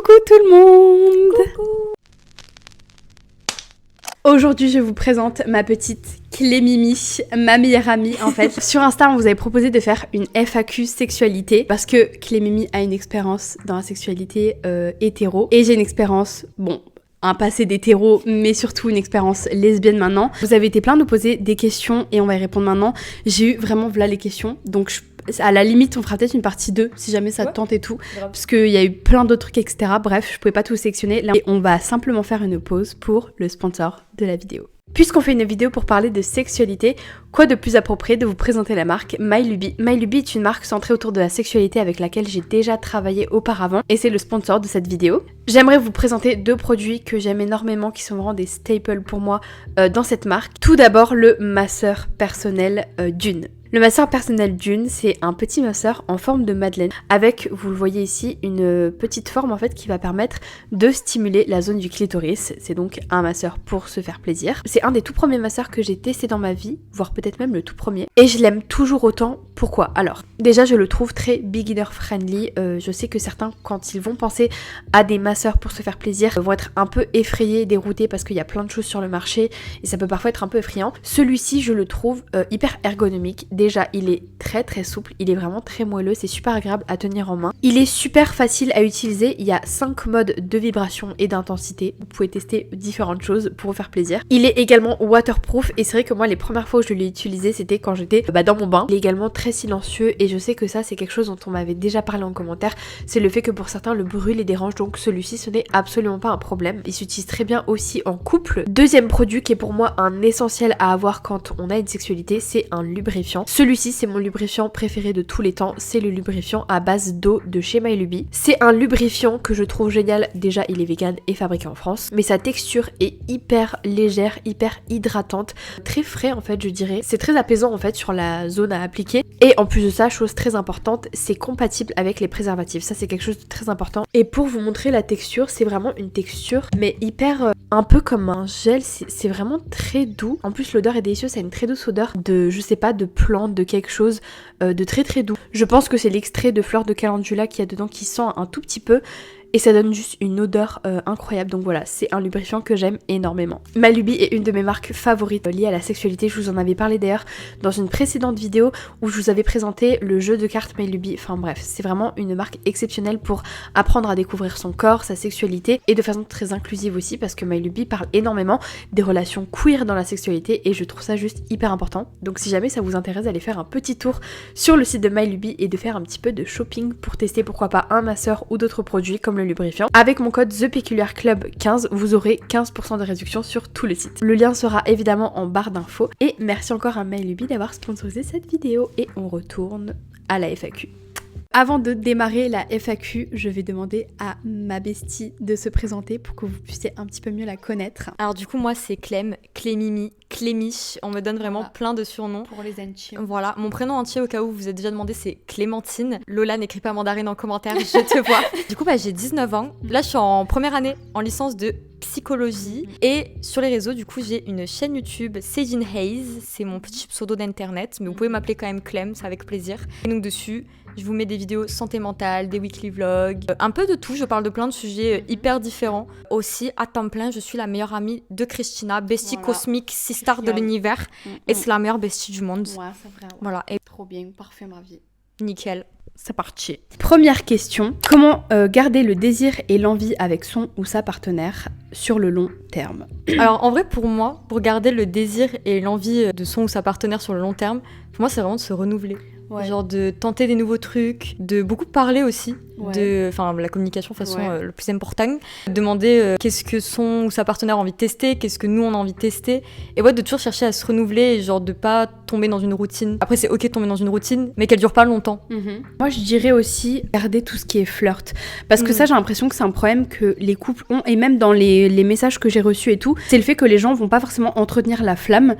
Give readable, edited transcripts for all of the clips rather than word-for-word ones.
Coucou tout le monde. Coucou. Aujourd'hui, je vous présente ma petite Clémimi, ma meilleure amie en fait. Sur Insta, on vous avait proposé de faire une FAQ sexualité parce que Clémimi a une expérience dans la sexualité hétéro et j'ai une expérience, un passé d'hétéro, mais surtout une expérience lesbienne maintenant. Vous avez été plein de nous poser des questions et on va y répondre maintenant. J'ai eu vraiment voilà les questions, donc à la limite, on fera peut-être une partie 2 si jamais ça te tente et tout, parce qu'il y a eu plein d'autres trucs, etc. Bref, je pouvais pas tout sélectionner. Là, on va simplement faire une pause pour le sponsor de la vidéo. Puisqu'on fait une vidéo pour parler de sexualité, quoi de plus approprié de vous présenter la marque MyLuby. MyLuby est une marque centrée autour de la sexualité avec laquelle j'ai déjà travaillé auparavant et c'est le sponsor de cette vidéo. J'aimerais vous présenter 2 produits que j'aime énormément, qui sont vraiment des staples pour moi dans cette marque. Tout d'abord, le masseur personnel Dune. Le masseur personnel Dune, c'est un petit masseur en forme de madeleine avec, vous le voyez ici, une petite forme en fait qui va permettre de stimuler la zone du clitoris. C'est donc un masseur pour se faire plaisir. C'est un des tout premiers masseurs que j'ai testé dans ma vie, voire peut-être même le tout premier. Et je l'aime toujours autant. Pourquoi ? Alors, déjà je le trouve très beginner friendly. Je sais que certains, quand ils vont penser à des masseurs pour se faire plaisir, vont être un peu effrayés, déroutés parce qu'il y a plein de choses sur le marché et ça peut parfois être un peu effrayant. Celui-ci, je le trouve hyper ergonomique. Déjà, il est très souple, il est vraiment très moelleux, c'est super agréable à tenir en main. Il est super facile à utiliser, il y a 5 modes de vibration et d'intensité. Vous pouvez tester différentes choses pour vous faire plaisir. Il est également waterproof et c'est vrai que moi les premières fois où je l'ai utilisé c'était quand j'étais dans mon bain. Il est également très silencieux et je sais que ça c'est quelque chose dont on m'avait déjà parlé en commentaire. C'est le fait que pour certains le bruit les dérange, donc celui-ci ce n'est absolument pas un problème. Il s'utilise très bien aussi en couple. Deuxième produit qui est pour moi un essentiel à avoir quand on a une sexualité, c'est un lubrifiant. Celui-ci c'est mon lubrifiant préféré de tous les temps, c'est le lubrifiant à base d'eau de chez MyLuby. C'est un lubrifiant que je trouve génial, déjà il est vegan et fabriqué en France, mais sa texture est hyper légère, hyper hydratante, très frais en fait je dirais. C'est très apaisant en fait sur la zone à appliquer et en plus de ça, chose très importante, c'est compatible avec les préservatifs, ça c'est quelque chose de très important. Et pour vous montrer la texture, c'est vraiment une texture mais hyper un peu comme un gel, c'est vraiment très doux. En plus l'odeur est délicieuse, ça a une très douce odeur de, je sais pas, de plante, de quelque chose de très doux. Je pense que c'est l'extrait de fleurs de calendula qu'il y a dedans qui sent un tout petit peu et ça donne juste une odeur incroyable. Donc voilà, c'est un lubrifiant que j'aime énormément. MyLuby est une de mes marques favorites liées à la sexualité. Je vous en avais parlé d'ailleurs dans une précédente vidéo où je vous avais présenté le jeu de cartes MyLuby. Enfin bref, c'est vraiment une marque exceptionnelle pour apprendre à découvrir son corps, sa sexualité et de façon très inclusive aussi parce que MyLuby parle énormément des relations queer dans la sexualité et je trouve ça juste hyper important. Donc si jamais ça vous intéresse d'aller faire un petit tour sur le site de MyLuby et de faire un petit peu de shopping pour tester pourquoi pas un masseur ou d'autres produits comme le lubrifiant. Avec mon code ThePeculiarClub15, vous aurez 15% de réduction sur tout le site. Le lien sera évidemment en barre d'infos. Et merci encore à MyLuby d'avoir sponsorisé cette vidéo. Et on retourne à la FAQ. Avant de démarrer la FAQ, je vais demander à ma bestie de se présenter pour que vous puissiez un petit peu mieux la connaître. Alors du coup, moi c'est Clem, Clémimi, Clémiche, on me donne vraiment plein de surnoms. Pour les intimes. Voilà, mon prénom entier au cas où vous vous êtes déjà demandé c'est Clémentine. Lola n'écrit pas mandarine en commentaire, je te vois. Du coup, j'ai 19 ans. Là, je suis en première année en licence de psychologie et sur les réseaux, du coup, j'ai une chaîne YouTube, Céline Hayes, c'est mon petit pseudo d'internet, mais vous pouvez m'appeler quand même Clem, c'est avec plaisir. Et donc dessus, je vous mets des vidéos santé mentale, des weekly vlogs, un peu de tout. Je parle de plein de sujets hyper différents. Aussi, à temps plein, je suis la meilleure amie de Christina, bestie cosmique, star de l'univers. Et c'est la meilleure bestie du monde. Ouais, c'est vrai. Ouais. Voilà. Et trop bien, parfait ma vie. Nickel. C'est parti. Première question. Comment garder le désir et l'envie avec son ou sa partenaire sur le long terme ? Alors en vrai, pour moi, pour garder le désir et l'envie de son ou sa partenaire sur le long terme, pour moi, c'est vraiment de se renouveler. Ouais. Genre de tenter des nouveaux trucs, de beaucoup parler aussi, la communication de façon le plus importante. Demander qu'est-ce que son ou sa partenaire a envie de tester, qu'est-ce que nous on a envie de tester. Et de toujours chercher à se renouveler et genre de pas tomber dans une routine. Après c'est ok de tomber dans une routine, mais qu'elle dure pas longtemps. Moi je dirais aussi garder tout ce qui est flirt. Parce que ça j'ai l'impression que c'est un problème que les couples ont, et même dans les messages que j'ai reçus et tout, c'est le fait que les gens vont pas forcément entretenir la flamme.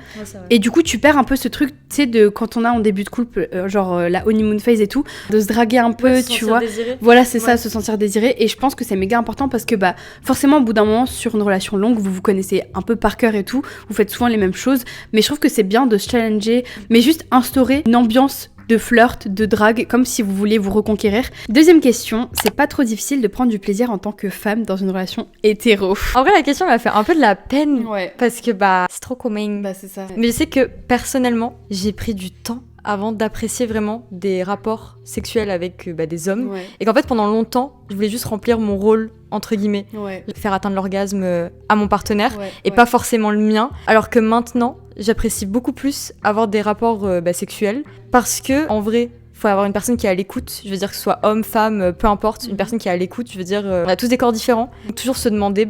Et du coup tu perds un peu ce truc, tu sais, de quand on a en début de couple, la honeymoon phase et tout, de se draguer un peu, tu vois. Désiré. Voilà, c'est ça, se sentir désiré. Et je pense que c'est méga important parce que forcément au bout d'un moment sur une relation longue, vous vous connaissez un peu par cœur et tout, vous faites souvent les mêmes choses, mais je trouve que c'est bien de se challenger, mais juste instaurer une ambiance de flirt, de drague, comme si vous voulez vous reconquérir. Deuxième question, c'est pas trop difficile de prendre du plaisir en tant que femme dans une relation hétéro? En vrai, la question m'a fait un peu de la peine. Ouais. Parce que c'est trop commun. C'est ça. Mais je sais que personnellement, j'ai pris du temps avant d'apprécier vraiment des rapports sexuels avec des hommes. Ouais. Et qu'en fait, pendant longtemps, je voulais juste remplir mon rôle, entre guillemets. Ouais. Faire atteindre l'orgasme à mon partenaire et Ouais. pas forcément le mien. Alors que maintenant, j'apprécie beaucoup plus avoir des rapports sexuels parce que, en vrai, faut avoir une personne qui est à l'écoute. Je veux dire que ce soit homme, femme, peu importe, une personne qui est à l'écoute. Je veux dire, on a tous des corps différents. Donc, toujours se demander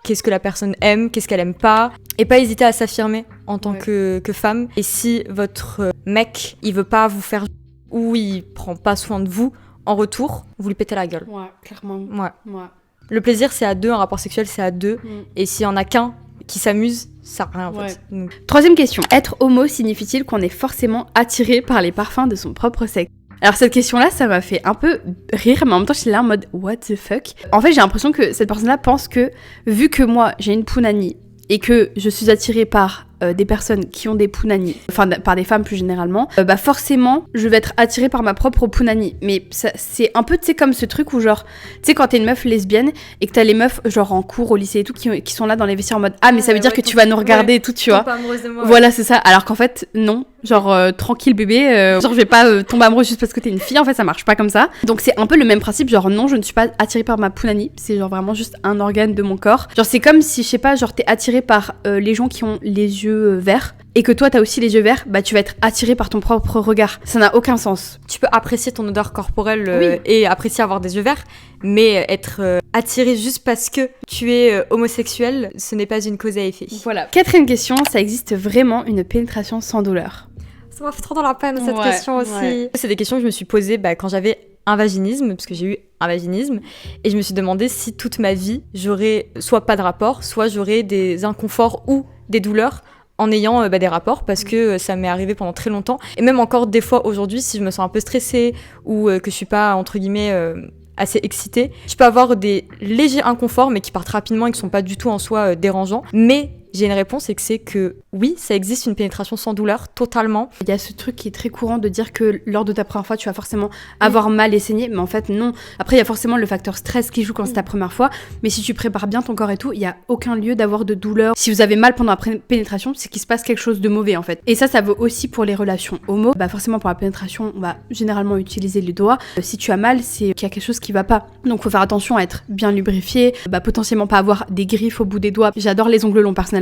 qu'est-ce que la personne aime, qu'est-ce qu'elle aime pas, et pas hésiter à s'affirmer en tant que femme. Et si votre mec, il veut pas vous faire ou il prend pas soin de vous, en retour, vous lui pétez la gueule. Ouais, clairement. Ouais. Le plaisir, c'est à deux, un rapport sexuel, c'est à deux. Et s'il y en a qu'un qui s'amuse, ça sert à rien en fait. Donc... Troisième question, être homo signifie-t-il qu'on est forcément attiré par les parfums de son propre sexe? Alors cette question-là, ça m'a fait un peu rire, mais en même temps, j'étais là en mode what the fuck. En fait, j'ai l'impression que cette personne-là pense que, vu que moi, j'ai une punani et que je suis attirée par des personnes qui ont des punani, enfin par des femmes plus généralement, forcément, je vais être attirée par ma propre punani. Mais ça, c'est un peu, tu sais, comme ce truc où genre, tu sais, quand t'es une meuf lesbienne et que t'as les meufs, genre en cours, au lycée et tout, qui sont là dans les vestiaires en mode « Ah, mais ça veut dire que tu vas nous regarder et tout, tu vois. » Voilà, c'est ça. Alors qu'en fait, non. Genre, tranquille bébé, genre je vais pas tomber amoureuse juste parce que t'es une fille, en fait, ça marche pas comme ça. Donc c'est un peu le même principe, genre non, je ne suis pas attirée par ma punani, c'est genre vraiment juste un organe de mon corps. Genre c'est comme si, je sais pas, genre t'es attirée par les gens qui ont les yeux verts, et que toi t'as aussi les yeux verts, tu vas être attiré par ton propre regard. Ça n'a aucun sens. Tu peux apprécier ton odeur corporelle et apprécier avoir des yeux verts, mais être attiré juste parce que tu es homosexuel, ce n'est pas une cause à effet. Voilà. Quatrième question, ça existe vraiment une pénétration sans douleur? Ça m'a fait trop dans la peine cette question aussi. Ouais. C'est des questions que je me suis posées quand j'avais un vaginisme, parce que j'ai eu un vaginisme, et je me suis demandé si toute ma vie j'aurais soit pas de rapport, soit j'aurais des inconforts ou des douleurs en ayant des rapports, parce que ça m'est arrivé pendant très longtemps. Et même encore des fois aujourd'hui, si je me sens un peu stressée ou que je suis pas, entre guillemets, assez excitée, je peux avoir des légers inconforts, mais qui partent rapidement et qui sont pas du tout en soi dérangeants. Mais j'ai une réponse, et que c'est que oui, ça existe une pénétration sans douleur, totalement. Il y a ce truc qui est très courant de dire que lors de ta première fois, tu vas forcément avoir mal et saigner, mais en fait non. Après, il y a forcément le facteur stress qui joue quand c'est ta première fois, mais si tu prépares bien ton corps et tout, il y a aucun lieu d'avoir de douleur. Si vous avez mal pendant la pénétration, c'est qu'il se passe quelque chose de mauvais en fait. Et ça vaut aussi pour les relations homo. Forcément pour la pénétration, on va généralement utiliser les doigts. Si tu as mal, c'est qu'il y a quelque chose qui va pas. Donc faut faire attention à être bien lubrifié, potentiellement pas avoir des griffes au bout des doigts. J'adore les ongles longs personnellement.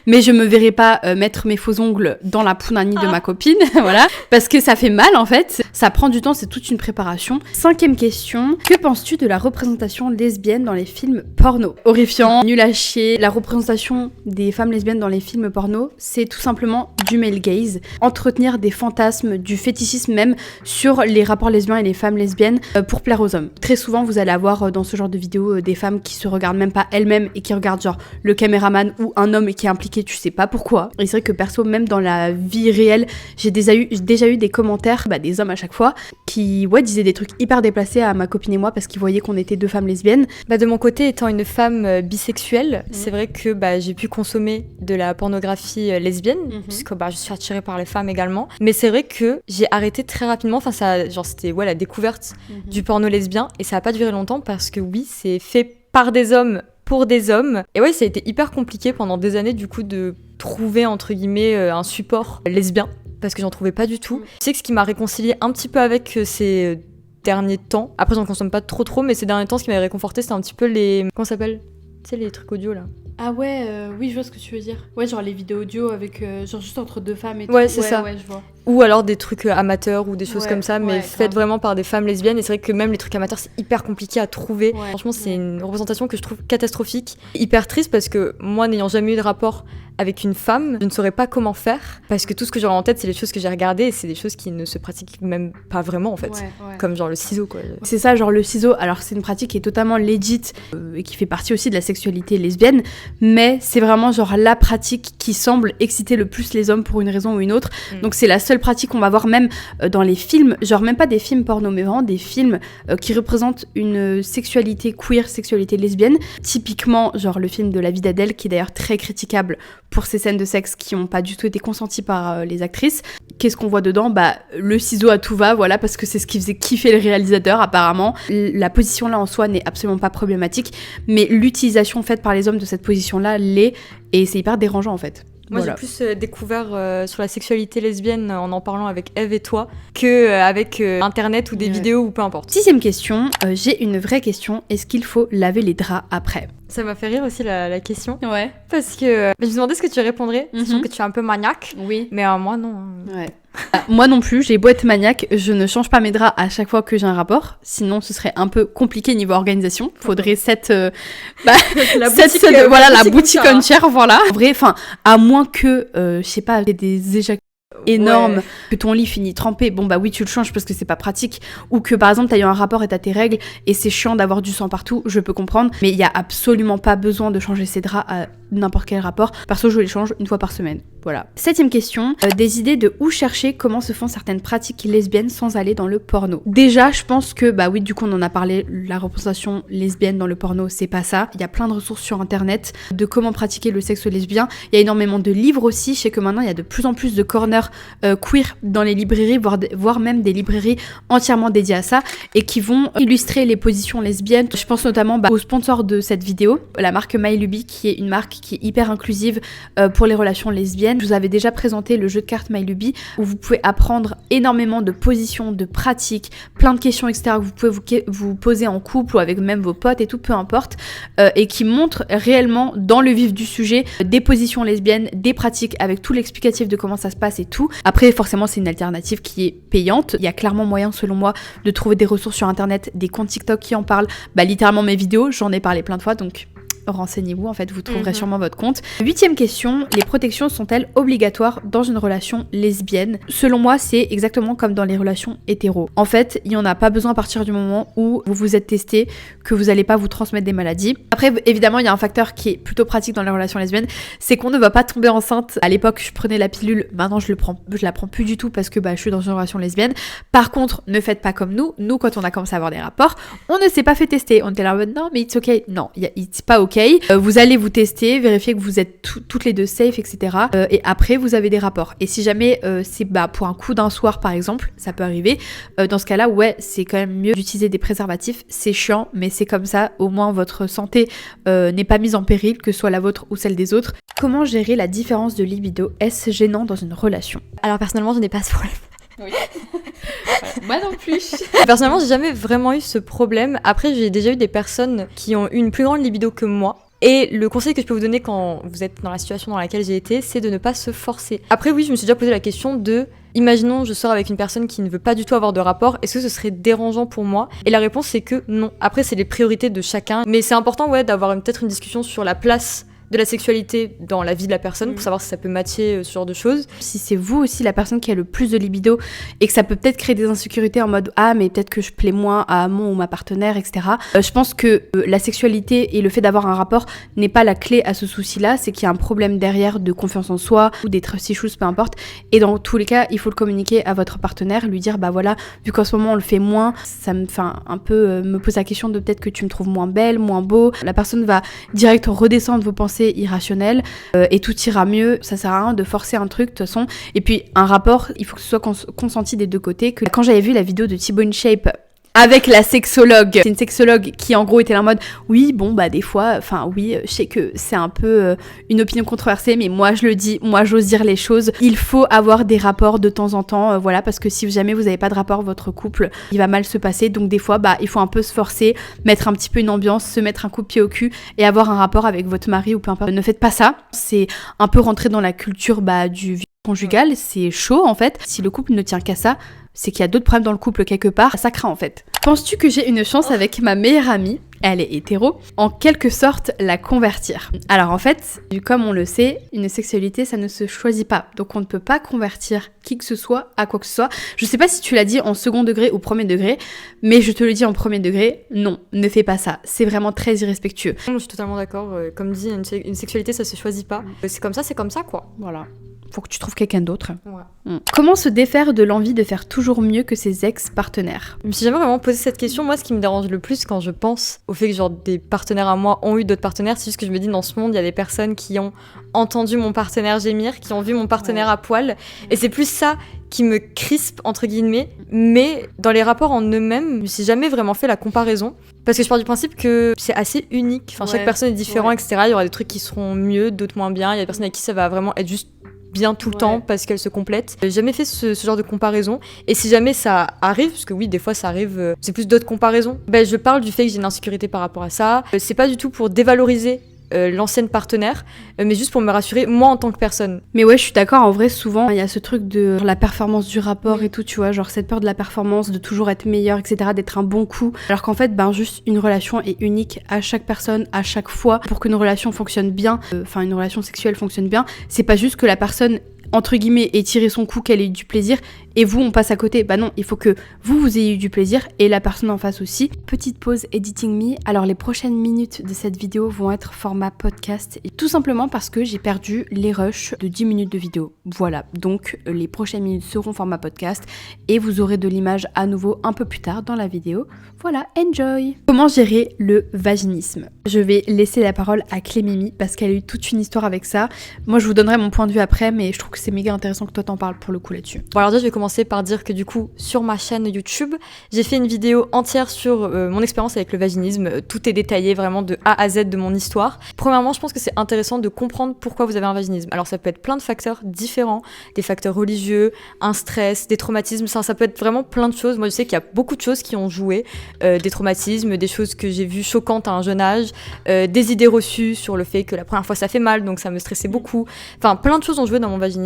Mais je me verrai pas mettre mes faux ongles dans la punani de ma copine, voilà, parce que ça fait mal en fait, ça prend du temps, c'est toute une préparation. Cinquième question, que penses-tu de la représentation lesbienne dans les films porno? Horrifiant, nul à chier. La représentation des femmes lesbiennes dans les films porno, c'est tout simplement du male gaze, entretenir des fantasmes, du fétichisme même sur les rapports lesbiens et les femmes lesbiennes pour plaire aux hommes. Très souvent, vous allez avoir dans ce genre de vidéos des femmes qui se regardent même pas elles-mêmes et qui regardent genre le caméraman ou un homme qui est impliqué, tu sais pas pourquoi. Et c'est vrai que perso, même dans la vie réelle, j'ai déjà eu des commentaires, des hommes à chaque fois, qui disaient des trucs hyper déplacés à ma copine et moi parce qu'ils voyaient qu'on était deux femmes lesbiennes. De mon côté, étant une femme bisexuelle, c'est vrai que j'ai pu consommer de la pornographie lesbienne, puisque je suis attirée par les femmes également. Mais c'est vrai que j'ai arrêté très rapidement, c'était la découverte du porno lesbien, et ça a pas duré longtemps parce que oui, c'est fait par des hommes pour des hommes. Et ça a été hyper compliqué pendant des années du coup de trouver entre guillemets un support lesbien, parce que j'en trouvais pas du tout. Je sais que ce qui m'a réconciliée un petit peu avec ces derniers temps, après j'en consomme pas trop, mais ces derniers temps ce qui m'avait réconforté c'était un petit peu les... Comment ça s'appelle ? Tu sais, les trucs audio là. Ah ouais, oui, je vois ce que tu veux dire. Ouais, genre les vidéos audio avec genre juste entre deux femmes et tout. Ouais, c'est ça. Ouais, je vois. Ou alors des trucs amateurs ou des choses comme ça, mais faites vraiment par des femmes lesbiennes. Et c'est vrai que même les trucs amateurs, c'est hyper compliqué à trouver. Ouais. Franchement, c'est une représentation que je trouve catastrophique. Hyper triste parce que moi, n'ayant jamais eu de rapport avec une femme, je ne saurais pas comment faire. Parce que tout ce que j'aurais en tête, c'est les choses que j'ai regardées et c'est des choses qui ne se pratiquent même pas vraiment en fait. Ouais. Comme genre le ciseau quoi. C'est ça, genre le ciseau. Alors c'est une pratique qui est totalement legit et qui fait partie aussi de la sexualité lesbienne. Mais c'est vraiment genre la pratique qui semble exciter le plus les hommes pour une raison ou une autre. Donc c'est la seule seule pratique qu'on va voir même dans les films, genre même pas des films porno, mais vraiment des films qui représentent une sexualité queer, sexualité lesbienne. Typiquement, genre le film de La vie d'Adèle, qui est d'ailleurs très critiquable pour ses scènes de sexe qui n'ont pas du tout été consenties par les actrices. Qu'est-ce qu'on voit dedans ? Bah, le ciseau à tout va, voilà, parce que c'est ce qui faisait kiffer le réalisateur, apparemment. La position là en soi n'est absolument pas problématique, mais l'utilisation faite par les hommes de cette position-là l'est, et c'est hyper dérangeant en fait. Moi, Voilà. j'ai plus découvert sur la sexualité lesbienne en parlant avec Eve et toi que avec Internet ou des vidéos ou peu importe. 6e question, j'ai une vraie question. Est-ce qu'il faut laver les draps après ? Ça m'a fait rire aussi la question. Ouais. Parce que je me demandais ce que tu répondrais. Sachant que tu es un peu maniaque. Oui. Mais moi, non. Ouais. Moi non plus, j'ai beau être maniaque, je ne change pas mes draps à chaque fois que j'ai un rapport. Sinon, ce serait un peu compliqué niveau organisation. Faudrait la boutique on chair, voilà. En vrai, enfin, à moins que, je sais pas, des éjaculations énorme, que ton lit finit trempé, bon bah oui tu le changes parce que c'est pas pratique, ou que par exemple t'as eu un rapport et t'as tes règles et c'est chiant d'avoir du sang partout, je peux comprendre, mais il y a absolument pas besoin de changer ses draps à n'importe quel rapport. Perso je les change une fois par semaine. Voilà. 7e question, des idées de où chercher comment se font certaines pratiques lesbiennes sans aller dans le porno. Déjà je pense que bah oui du coup on en a parlé, la représentation lesbienne dans le porno c'est pas ça. Il y a plein de ressources sur internet de comment pratiquer le sexe lesbien. Il y a énormément de livres aussi, je sais que maintenant il y a de plus en plus de corners queer dans les librairies, voire même des librairies entièrement dédiées à ça et qui vont illustrer les positions lesbiennes. Je pense notamment au sponsor de cette vidéo, la marque MyLuby, qui est une marque qui est hyper inclusive pour les relations lesbiennes. Je vous avais déjà présenté le jeu de cartes MyLuby où vous pouvez apprendre énormément de positions, de pratiques, plein de questions etc. que vous pouvez vous poser en couple ou avec même vos potes et tout, peu importe, et qui montre réellement dans le vif du sujet des positions lesbiennes, des pratiques avec tout l'explicatif de comment ça se passe et tout. Après forcément c'est une alternative qui est payante. Il y a clairement moyen selon moi de trouver des ressources sur internet, des comptes TikTok qui en parlent, littéralement mes vidéos, j'en ai parlé plein de fois donc renseignez-vous, en fait, vous trouverez sûrement votre compte. 8e question, les protections sont-elles obligatoires dans une relation lesbienne ? Selon moi, c'est exactement comme dans les relations hétéros. En fait, il n'y en a pas besoin à partir du moment où vous vous êtes testé, que vous n'allez pas vous transmettre des maladies. Après, évidemment, il y a un facteur qui est plutôt pratique dans les relations lesbiennes, c'est qu'on ne va pas tomber enceinte. À l'époque, je prenais la pilule, maintenant je la prends plus du tout parce que je suis dans une relation lesbienne. Par contre, ne faites pas comme nous. Nous, quand on a commencé à avoir des rapports, on ne s'est pas fait tester. On était là en mode non, mais it's ok. Non, it's pas ok. Vous allez vous tester, vérifier que vous êtes toutes les deux safe, etc. Et après, vous avez des rapports. Et si jamais c'est pour un coup d'un soir, par exemple, ça peut arriver. Dans ce cas-là, ouais, c'est quand même mieux d'utiliser des préservatifs. C'est chiant, mais c'est comme ça. Au moins, votre santé n'est pas mise en péril, que ce soit la vôtre ou celle des autres. Comment gérer la différence de libido ? Est-ce gênant dans une relation ? Alors personnellement, je n'ai pas ce problème. Oui. Moi non plus. Personnellement, j'ai jamais vraiment eu ce problème. Après, j'ai déjà eu des personnes qui ont eu une plus grande libido que moi. Et le conseil que je peux vous donner quand vous êtes dans la situation dans laquelle j'ai été, c'est de ne pas se forcer. Après oui, je me suis déjà posé la question de, imaginons je sors avec une personne qui ne veut pas du tout avoir de rapport, est-ce que ce serait dérangeant pour moi ? Et la réponse c'est que non. Après c'est les priorités de chacun, mais c'est important d'avoir peut-être une discussion sur la place de la sexualité dans la vie de la personne pour savoir si ça peut matcher ce genre de choses. Si c'est vous aussi la personne qui a le plus de libido et que ça peut peut-être créer des insécurités en mode ah mais peut-être que je plais moins à mon ou ma partenaire, etc. Je pense que la sexualité et le fait d'avoir un rapport n'est pas la clé à ce souci-là, c'est qu'il y a un problème derrière de confiance en soi ou des trust issues, peu importe. Et dans tous les cas, il faut le communiquer à votre partenaire, lui dire voilà, vu qu'en ce moment on le fait moins, ça me fait un peu me pose la question de peut-être que tu me trouves moins belle, moins beau. La personne va direct redescendre vos pensées irrationnelles et tout ira mieux. Ça sert à rien de forcer un truc de toute façon. Et puis un rapport, il faut que ce soit consenti des deux côtés. Que quand j'avais vu la vidéo de Thibaut InShape avec la sexologue, c'est une sexologue qui en gros était là en mode oui des fois, je sais que c'est un peu une opinion controversée, mais moi je le dis, moi j'ose dire les choses, il faut avoir des rapports de temps en temps, parce que si jamais vous n'avez pas de rapport, votre couple il va mal se passer, donc des fois il faut un peu se forcer, mettre un petit peu une ambiance, se mettre un coup de pied au cul et avoir un rapport avec votre mari ou peu importe. Ne faites pas ça, c'est un peu rentrer dans la culture du viol conjugal, c'est chaud en fait. Si le couple ne tient qu'à ça, c'est qu'il y a d'autres problèmes dans le couple quelque part, ça craint en fait. Penses-tu que j'ai une chance avec ma meilleure amie, elle est hétéro, en quelque sorte la convertir ? Alors en fait, comme on le sait, une sexualité ça ne se choisit pas, donc on ne peut pas convertir qui que ce soit à quoi que ce soit. Je sais pas si tu l'as dit en second degré ou premier degré, mais je te le dis en premier degré, non, ne fais pas ça, c'est vraiment très irrespectueux. Je suis totalement d'accord, comme dit, une sexualité ça se choisit pas, c'est comme ça quoi. Voilà. faut que tu trouves quelqu'un d'autre. Ouais. Comment se défaire de l'envie de faire toujours mieux que ses ex-partenaires? Je me suis jamais vraiment posé cette question. Moi, ce qui me dérange le plus quand je pense au fait que genre des partenaires à moi ont eu d'autres partenaires, c'est juste que je me dis dans ce monde, il y a des personnes qui ont entendu mon partenaire gémir, qui ont vu mon partenaire à poil. Et c'est plus ça qui me crispe, entre guillemets. Mais dans les rapports en eux-mêmes, je me suis jamais vraiment fait la comparaison. Parce que je pars du principe que c'est assez unique. Enfin, chaque personne est différente, etc. Il y aura des trucs qui seront mieux, d'autres moins bien. Il y a des personnes avec qui ça va vraiment être juste bien tout le temps parce qu'elles se complètent. J'ai jamais fait ce genre de comparaison. Et si jamais ça arrive, parce que oui, des fois ça arrive, c'est plus d'autres comparaisons, je parle du fait que j'ai une insécurité par rapport à ça. C'est pas du tout pour dévaloriser l'ancienne partenaire, mais juste pour me rassurer, moi en tant que personne. Mais ouais, je suis d'accord, en vrai, souvent, il y a ce truc de la performance du rapport et tout, tu vois, genre cette peur de la performance, de toujours être meilleur, etc., d'être un bon coup, alors qu'en fait, juste une relation est unique à chaque personne, à chaque fois, pour qu'une relation fonctionne bien, une relation sexuelle fonctionne bien, c'est pas juste que la personne entre guillemets, ait tiré son coup, qu'elle ait eu du plaisir, et vous, on passe à côté. Bah non, il faut que vous ayez eu du plaisir, et la personne en face aussi. Petite pause editing me. Alors, les prochaines minutes de cette vidéo vont être format podcast, et tout simplement parce que j'ai perdu les rushs de 10 minutes de vidéo. Voilà, donc les prochaines minutes seront format podcast, et vous aurez de l'image à nouveau un peu plus tard dans la vidéo. Voilà, enjoy! Comment gérer le vaginisme? Je vais laisser la parole à Clémimi, parce qu'elle a eu toute une histoire avec ça. Moi, je vous donnerai mon point de vue après, mais je trouve que c'est méga intéressant que toi t'en parles pour le coup là-dessus. Bon alors déjà je vais commencer par dire que du coup sur ma chaîne YouTube j'ai fait une vidéo entière sur mon expérience avec le vaginisme, tout est détaillé vraiment de A à Z de mon histoire. Premièrement je pense que c'est intéressant de comprendre pourquoi vous avez un vaginisme. Alors ça peut être plein de facteurs différents, des facteurs religieux, un stress, des traumatismes, ça peut être vraiment plein de choses. Moi je sais qu'il y a beaucoup de choses qui ont joué, des traumatismes, des choses que j'ai vues choquantes à un jeune âge, des idées reçues sur le fait que la première fois ça fait mal donc ça me stressait beaucoup, enfin plein de choses ont joué dans mon vaginisme.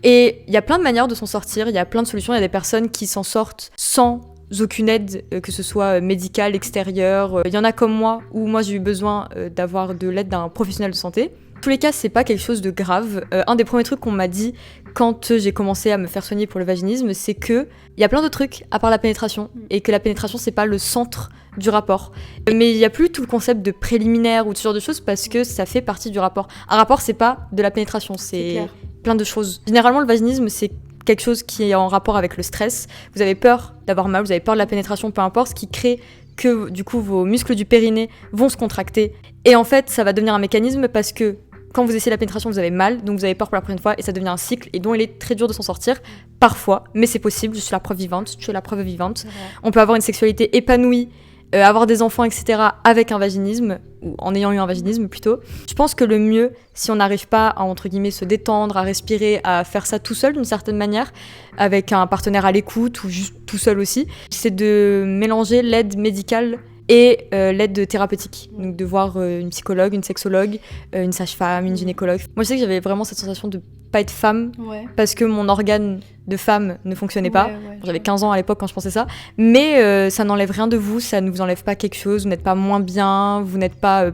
Et il y a plein de manières de s'en sortir, il y a plein de solutions, il y a des personnes qui s'en sortent sans aucune aide, que ce soit médicale, extérieure. Il y en a comme moi, où moi j'ai eu besoin d'avoir de l'aide d'un professionnel de santé. En tous les cas, c'est pas quelque chose de grave. Un des premiers trucs qu'on m'a dit quand j'ai commencé à me faire soigner pour le vaginisme, c'est que il y a plein de trucs à part la pénétration, et que la pénétration c'est pas le centre du rapport. Mais il y a plus tout le concept de préliminaire ou ce genre de choses parce que ça fait partie du rapport. Un rapport c'est pas de la pénétration, c'est plein de choses. Généralement le vaginisme c'est quelque chose qui est en rapport avec le stress. Vous avez peur d'avoir mal, vous avez peur de la pénétration, peu importe, ce qui crée que du coup vos muscles du périnée vont se contracter. Et en fait ça va devenir un mécanisme parce que quand vous essayez la pénétration, vous avez mal, donc vous avez peur pour la prochaine fois, et ça devient un cycle, et dont il est très dur de s'en sortir, parfois, mais c'est possible, je suis la preuve vivante, tu es la preuve vivante. On peut avoir une sexualité épanouie, avoir des enfants, etc., avec un vaginisme, ou en ayant eu un vaginisme plutôt. Je pense que le mieux, si on n'arrive pas à, entre guillemets, se détendre, à respirer, à faire ça tout seul d'une certaine manière, avec un partenaire à l'écoute, ou juste tout seul aussi, c'est de mélanger l'aide médicale et l'aide thérapeutique, donc de voir une psychologue, une sexologue, une sage-femme, une gynécologue. Moi je sais que j'avais vraiment cette sensation de pas être femme, parce que mon organe de femme ne fonctionnait pas. J'avais 15 ans à l'époque quand je pensais ça, mais ça n'enlève rien de vous, ça ne vous enlève pas quelque chose, vous n'êtes pas moins bien, vous n'êtes pas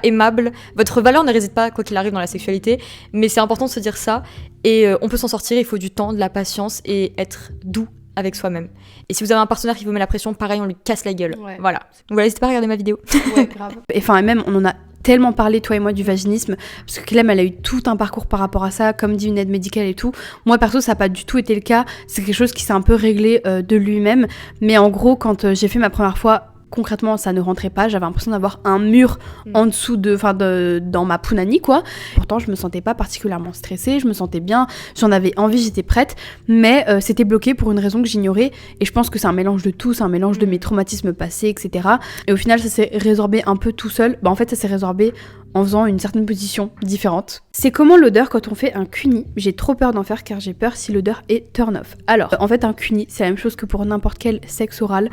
aimable. Votre valeur ne réside pas, quoi qu'il arrive, dans la sexualité, mais c'est important de se dire ça, et on peut s'en sortir, il faut du temps, de la patience, et être doux avec soi-même. Et si vous avez un partenaire qui vous met la pression, pareil, on lui casse la gueule. Voilà. Donc voilà, n'hésitez pas à regarder ma vidéo. Ouais, grave. Et enfin, même, on en a tellement parlé, toi et moi, du vaginisme, parce que Clem, elle a eu tout un parcours par rapport à ça, comme dit, une aide médicale et tout. Moi, perso, ça n'a pas du tout été le cas. C'est quelque chose qui s'est un peu réglé de lui-même. Mais en gros, quand j'ai fait ma première fois, concrètement ça ne rentrait pas, j'avais l'impression d'avoir un mur en dessous dans ma punani quoi. Pourtant je me sentais pas particulièrement stressée, je me sentais bien, j'en avais envie, j'étais prête, mais c'était bloqué pour une raison que j'ignorais, et je pense que c'est un mélange de tout, c'est un mélange de mes traumatismes passés, etc. Et au final ça s'est résorbé un peu tout seul. En fait ça s'est résorbé en faisant une certaine position différente. C'est comment l'odeur quand on fait un cuni? J'ai trop peur d'en faire car j'ai peur si l'odeur est turn off. Alors en fait un cuni c'est la même chose que pour n'importe quel sexe oral.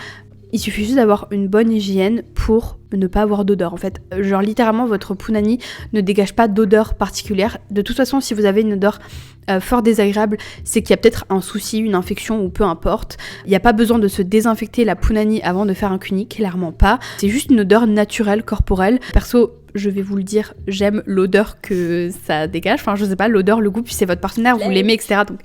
Il suffit juste d'avoir une bonne hygiène pour ne pas avoir d'odeur en fait. Genre littéralement votre punani ne dégage pas d'odeur particulière. De toute façon si vous avez une odeur fort désagréable, c'est qu'il y a peut-être un souci, une infection ou peu importe. Il n'y a pas besoin de se désinfecter la punani avant de faire un cuni, clairement pas. C'est juste une odeur naturelle, corporelle. Perso, je vais vous le dire, j'aime l'odeur que ça dégage. Enfin, je sais pas, l'odeur, le goût, puis c'est votre partenaire, vous l'aimez, etc. Donc,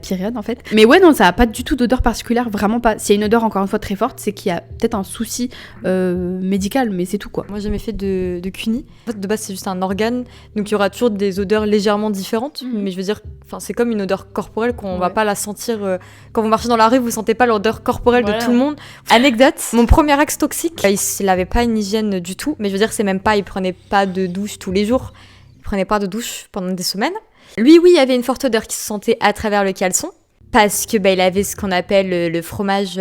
période en fait. Mais ouais, non, ça a pas du tout d'odeur particulière, vraiment pas. S'il y a une odeur, encore une fois, très forte, c'est qu'il y a peut-être un souci médical. mais c'est tout quoi. Moi, j'ai jamais fait de cuni. En fait, de base, c'est juste un organe, donc il y aura toujours des odeurs légèrement différentes. Mais je veux dire, c'est comme une odeur corporelle qu'on va pas la sentir. Quand vous marchez dans la rue, vous sentez pas l'odeur corporelle de tout le monde. Anecdote, mon premier ex toxique, il avait pas une hygiène du tout, mais je veux dire, c'est même pas, il prenait pas de douche tous les jours. Il prenait pas de douche pendant des semaines. Lui, oui, il y avait une forte odeur qui se sentait à travers le caleçon, parce que il avait ce qu'on appelle le fromage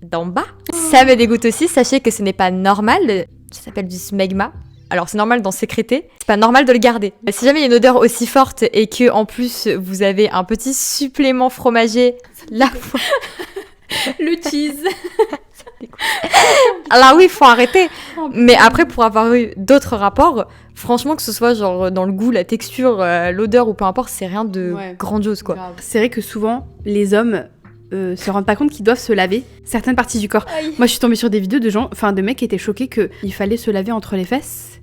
d'en bas. Ça me dégoûte aussi. Sachez que ce n'est pas normal. Ça s'appelle du smegma. Alors, c'est normal d'en sécréter. C'est pas normal de le garder. Si jamais il y a une odeur aussi forte et que en plus vous avez un petit supplément fromager, là, le cheese. Alors oui, il faut arrêter. Mais après, pour avoir eu d'autres rapports, franchement, que ce soit genre dans le goût, la texture, l'odeur ou peu importe, c'est rien de grandiose, quoi. Grave. C'est vrai que souvent, les hommes se rendent pas compte qu'ils doivent se laver certaines parties du corps. Aïe. Moi, je suis tombée sur des vidéos de mecs qui étaient choqués qu'il fallait se laver entre les fesses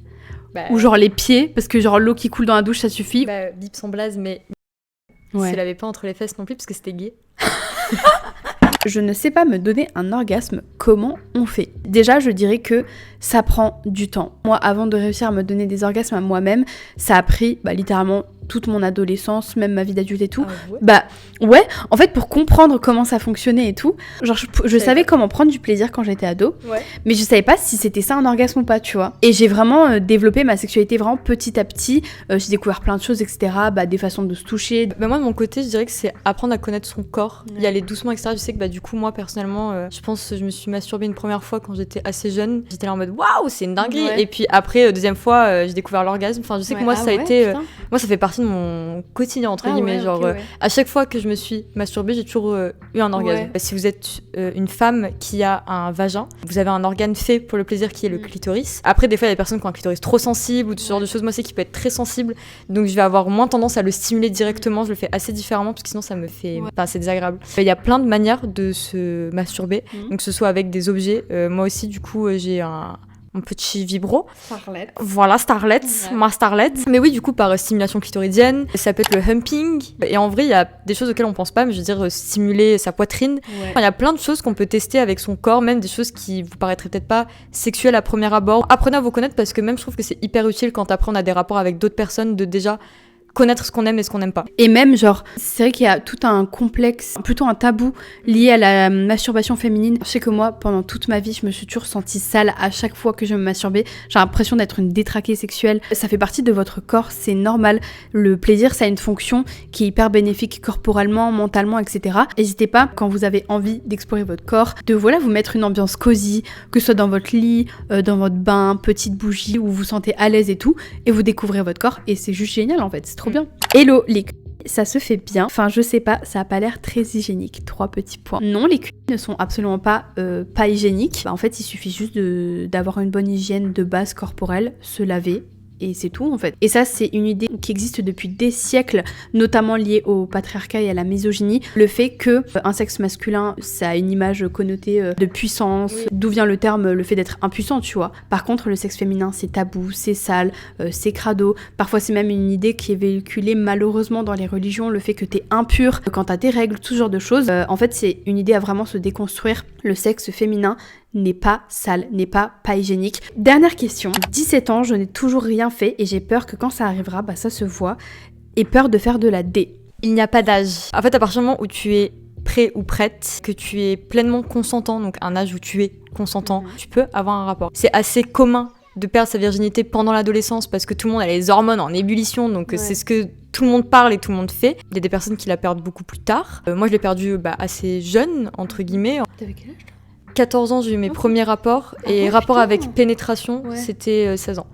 ou genre les pieds, parce que genre l'eau qui coule dans la douche, ça suffit. Bip son blaze, mais il se lavait pas entre les fesses non plus, parce que c'était gay. Je ne sais pas me donner un orgasme, comment on fait? Déjà, je dirais que ça prend du temps. Moi, avant de réussir à me donner des orgasmes à moi-même, ça a pris littéralement toute mon adolescence, même ma vie d'adulte et tout. Ouais, en fait, pour comprendre comment ça fonctionnait et tout, genre je savais comment prendre du plaisir quand j'étais ado, mais je savais pas si c'était ça un orgasme ou pas, tu vois. Et j'ai vraiment développé ma sexualité vraiment petit à petit. J'ai découvert plein de choses, etc. Des façons de se toucher. Moi, de mon côté, je dirais que c'est apprendre à connaître son corps, y aller doucement, etc. Je sais que du coup, moi, personnellement, je pense que je me suis masturbée une première fois quand j'étais assez jeune. J'étais là en mode waouh, c'est une dinguerie. Et puis après, deuxième fois, j'ai découvert l'orgasme. Enfin, je sais que moi, ça a été. Moi, ça fait partie de mon quotidien, entre guillemets. À chaque fois que je me suis masturbée, j'ai toujours eu un orgasme. Si vous êtes une femme qui a un vagin, vous avez un organe fait pour le plaisir qui est le clitoris. Après, des fois, il y a des personnes qui ont un clitoris trop sensible ou ce genre de choses. Moi, c'est qui peut être très sensible. Donc, je vais avoir moins tendance à le stimuler directement. Je le fais assez différemment parce que sinon, ça me fait. Enfin, c'est désagréable. Il y a plein de manières de se masturber. Donc, que ce soit avec des objets. Moi aussi, du coup, j'ai un petit vibro. Starlet. Voilà, Starlet, ma Starlet. Mais oui, du coup, par stimulation clitoridienne, ça peut être le humping. Et en vrai, il y a des choses auxquelles on pense pas, mais je veux dire, stimuler sa poitrine. Il y a plein de choses qu'on peut tester avec son corps, même des choses qui vous paraîtraient peut-être pas sexuelles à premier abord. Apprenez à vous connaître parce que même je trouve que c'est hyper utile quand après on a des rapports avec d'autres personnes de déjà connaître ce qu'on aime et ce qu'on n'aime pas. Et même genre, c'est vrai qu'il y a tout un complexe, plutôt un tabou lié à la masturbation féminine. Je sais que moi, pendant toute ma vie, je me suis toujours sentie sale à chaque fois que je me masturbais. J'ai l'impression d'être une détraquée sexuelle. Ça fait partie de votre corps, c'est normal. Le plaisir, ça a une fonction qui est hyper bénéfique corporellement, mentalement, etc. N'hésitez pas, quand vous avez envie d'explorer votre corps, de vous mettre une ambiance cosy, que ce soit dans votre lit, dans votre bain, petite bougie, où vous vous sentez à l'aise et tout, et vous découvrez votre corps, et c'est juste génial en fait. C'est trop bien. Hello, les culs, ça se fait bien. Enfin, je sais pas, ça a pas l'air très hygiénique. 3 petits points. Non, les culs ne sont absolument pas hygiéniques. En fait, il suffit juste d'avoir une bonne hygiène de base corporelle, se laver. Et c'est tout en fait. Et ça, c'est une idée qui existe depuis des siècles, notamment liée au patriarcat et à la misogynie. Le fait que un sexe masculin, ça a une image connotée de puissance, d'où vient le terme, le fait d'être impuissant, tu vois. Par contre, le sexe féminin, c'est tabou, c'est sale, c'est crado. Parfois, c'est même une idée qui est véhiculée malheureusement dans les religions, le fait que t'es impur quand t'as tes règles, tout ce genre de choses. En fait, c'est une idée à vraiment se déconstruire. Le sexe féminin n'est pas sale, n'est pas hygiénique. Dernière question. 17 ans, je n'ai toujours rien fait et j'ai peur que quand ça arrivera, ça se voit. Et peur de faire de la D. Il n'y a pas d'âge. En fait, à partir du moment où tu es prêt ou prête, que tu es pleinement consentant, donc un âge où tu es consentant, tu peux avoir un rapport. C'est assez commun de perdre sa virginité pendant l'adolescence parce que tout le monde a les hormones en ébullition, donc c'est ce que tout le monde parle et tout le monde fait. Il y a des personnes qui la perdent beaucoup plus tard. Moi, je l'ai perdue assez jeune, entre guillemets. T'avais quel âge? 14 ans, j'ai eu mes premiers rapports, et rapports avec pénétration, c'était 16 ans.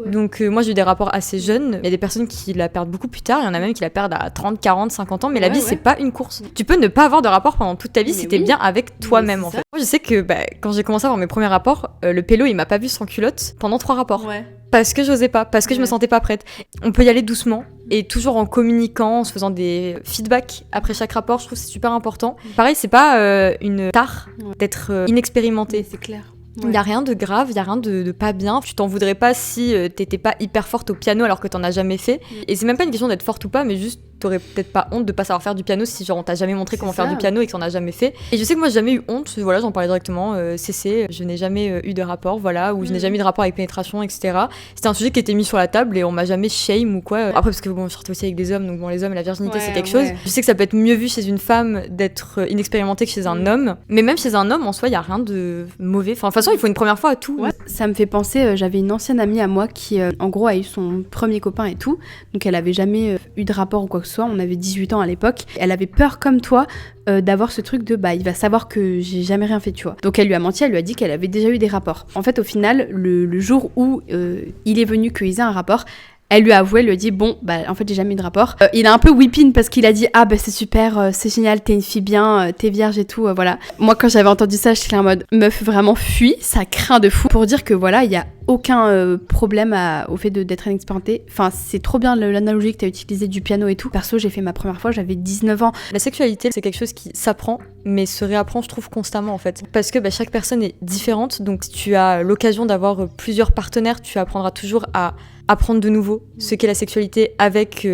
Donc moi, j'ai eu des rapports assez jeunes. Il y a des personnes qui la perdent beaucoup plus tard, il y en a même qui la perdent à 30, 40, 50 ans, mais la vie, c'est pas une course. Tu peux ne pas avoir de rapport pendant toute ta vie si t'es bien avec toi-même, en fait. Moi, je sais que quand j'ai commencé à avoir mes premiers rapports, le pélo, il m'a pas vu sans culotte pendant 3 rapports. Parce que j'osais pas, parce que je me sentais pas prête. On peut y aller doucement, et toujours en communiquant, en se faisant des feedbacks après chaque rapport, je trouve que c'est super important. Pareil, c'est pas une tare d'être inexpérimenté. C'est clair. Il y a rien de grave, il y a rien de pas bien. Tu t'en voudrais pas si t'étais pas hyper forte au piano alors que t'en as jamais fait. Et c'est même pas une question d'être forte ou pas, mais juste t'aurais peut-être pas honte de pas savoir faire du piano si genre on t'a jamais montré comment faire du piano et que t'en as jamais fait. Et je sais que moi j'ai jamais eu honte, voilà, j'en parlais directement, CC, je n'ai jamais eu de rapport, voilà, ou je n'ai jamais eu de rapport avec pénétration, etc. C'était un sujet qui était mis sur la table et on m'a jamais shame ou quoi. Après parce que bon, je sortais aussi avec des hommes, donc bon, les hommes et la virginité c'est quelque chose. Je sais que ça peut être mieux vu chez une femme d'être inexpérimentée que chez un homme, mais même chez un homme en soi il y a rien de mauvais. Enfin de toute façon il faut une première fois à tout. Ouais. Ça me fait penser, j'avais une ancienne amie à moi qui en gros a eu son premier copain et tout, donc elle avait jamais eu de rapport ou quoi que ce soit, on avait 18 ans à l'époque, elle avait peur comme toi d'avoir ce truc de il va savoir que j'ai jamais rien fait, tu vois. Donc elle lui a menti, elle lui a dit qu'elle avait déjà eu des rapports. En fait au final le jour où il est venu qu'ils aient un rapport, elle lui a avoué, elle lui a dit bon en fait j'ai jamais eu de rapport. Il a un peu whipping parce qu'il a dit c'est super, c'est génial, t'es une fille bien, t'es vierge et tout, voilà. Moi quand j'avais entendu ça j'étais en mode meuf vraiment fuis, ça craint de fou, pour dire que voilà il y a aucun problème au fait d'être inexpérimentée. Enfin c'est trop bien l'analogie que t'as utilisée du piano et tout. Perso j'ai fait ma première fois, j'avais 19 ans. La sexualité c'est quelque chose qui s'apprend mais se réapprend je trouve constamment en fait. Parce que chaque personne est différente, donc si tu as l'occasion d'avoir plusieurs partenaires, tu apprendras toujours à apprendre de nouveau ce qu'est la sexualité avec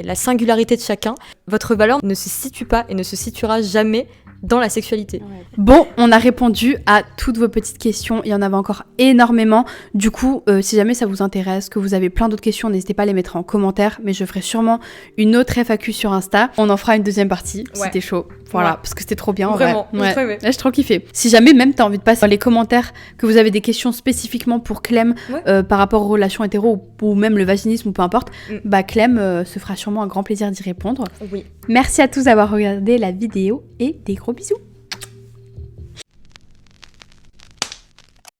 la singularité de chacun. Votre valeur ne se situe pas et ne se situera jamais dans la sexualité. Ouais. Bon, on a répondu à toutes vos petites questions, il y en avait encore énormément. Du coup, si jamais ça vous intéresse, que vous avez plein d'autres questions, n'hésitez pas à les mettre en commentaire, mais je ferai sûrement une autre FAQ sur Insta. On en fera une deuxième partie, si t'es chaud. Voilà, parce que c'était trop bien. Vraiment, en vrai. Ouais. Là, j'ai trop kiffé. Si jamais même t'as envie de passer dans les commentaires, que vous avez des questions spécifiquement pour Clem par rapport aux relations hétéro ou même le vaginisme ou peu importe, Clem se fera sûrement un grand plaisir d'y répondre. Oui. Merci à tous d'avoir regardé la vidéo et des gros bisous.